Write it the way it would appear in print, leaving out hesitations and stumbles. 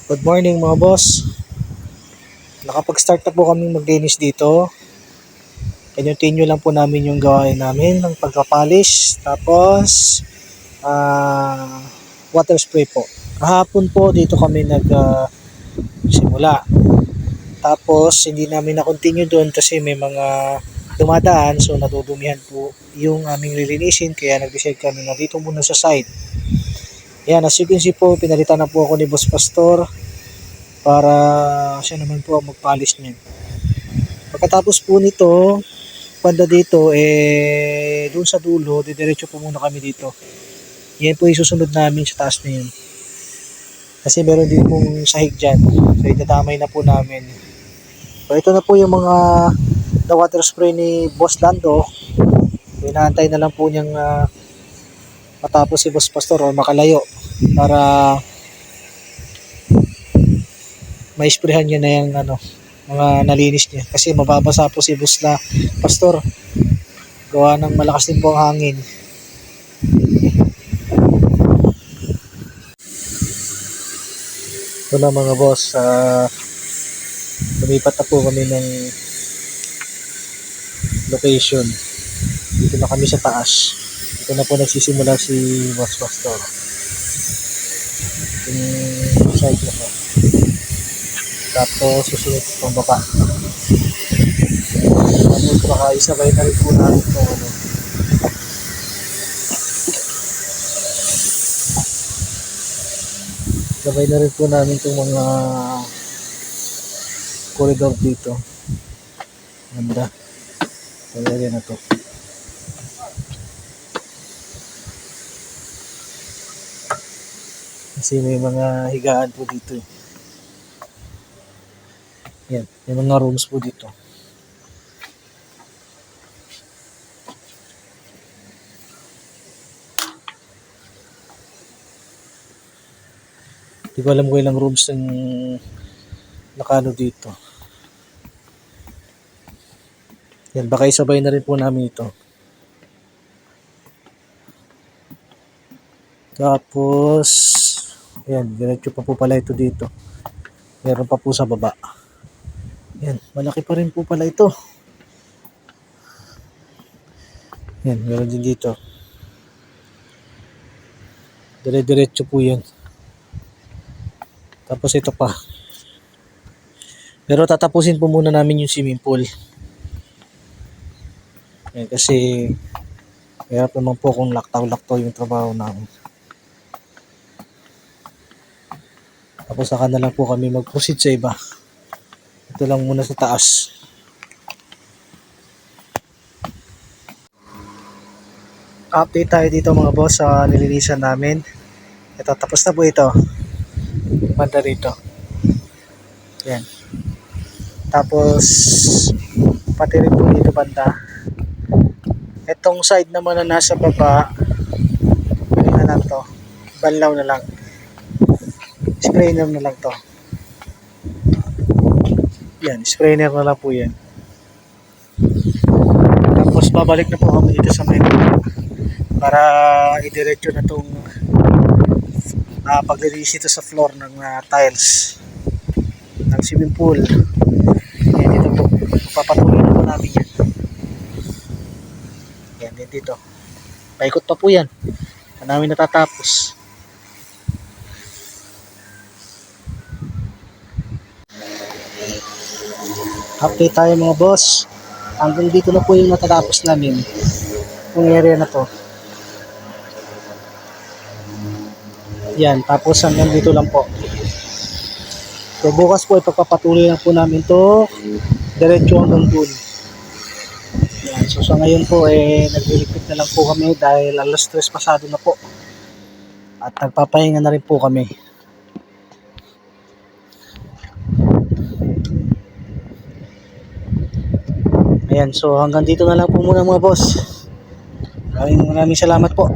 Good morning mga boss. Nakapag-start na po kami maglinis dito. Continue lang po namin yung gawain namin ng pagka-polish. Tapos, water spray po. Kahapon po dito kami simula. Tapos, hindi namin na-continue doon kasi may mga dumadaan. So, nadudumihan po yung aming lilinisin. Kaya nag-decide kami na dito muna sa site. Yan, as you can see po, pinalitan na po ako ni Boss Pastor para siya naman po ang mag-polish niyan. Pagkatapos po nito, banda dito, doon sa dulo, didiretso po muna kami dito. Yan po yung susunod namin sa taas na yun. Kasi meron din pong sahig dyan. So, itadamay na po namin. So, ito na po yung mga the water spray ni Boss Lando. So, inaantay na lang po niyang matapos si Boss Pastor o makalayo para ma-sprayhan niya na yung mga nalinis niya. Kasi mababasa po si Boss Pastor. Gawa ng malakas din po ang hangin. Ito na mga boss, lumipat na po kami ng location. Dito na kami sa taas. Dito na po nagsisimula si Boss Pastor. Yung side na po. Tapos susunod itong baba. Tapos baka isabay na rin po namin itong sabay na rin po namin itong mga corridor dito. Ganda. Ito area na to. Kasi may mga higaan po dito. Yan, may mga rooms po dito. Hindi ko alam kung ilang rooms yung nakano dito. Yan, baka isabay na rin po namin ito. Tapos, yan, diretso pa po pala ito dito. Meron pa po sa baba. Yan, malaki pa rin po pala ito. Yan, meron din dito. Dire-diretso po yan. Tapos ito pa. Pero tatapusin po muna namin yung swimming pool. Yan, kasi hirap naman po kung laktaw-laktaw yung trabaho namin. Tapos saka na lang po kami mag-proceed sa iba. Ito lang muna sa taas. Update tayo dito mga boss sa nilinisan namin. Ito, tapos na po ito. Banda rito. Yan. Tapos pati rin po dito banda. Itong side naman na nasa baba, ano na lang to, banlaw na lang. Sprayer na lang to. Yan, sprayer na lang po yan. Tapos babalik na po kami dito sa may para idiretso na itong paglilinis ito sa floor ng tiles ng swimming pool. Yan, dito po. Papatuloy na po namin yan. Yan, din dito. Paikot pa po yan. Saan namin natatapos. Update tayo mga boss. Hanggang dito na po yung natatapos namin. Yung area na to. Yan, tapos hanggang dito lang po. So bukas po ipagpapatuloy lang po namin to diretso hanggang dun. Yan, so sa ngayon po nagliligpit na lang po kami dahil alas 3 pasado na po. At nagpapahinga na rin po kami. Ayan, so hanggang dito na lang po muna mga boss. Maraming salamat po.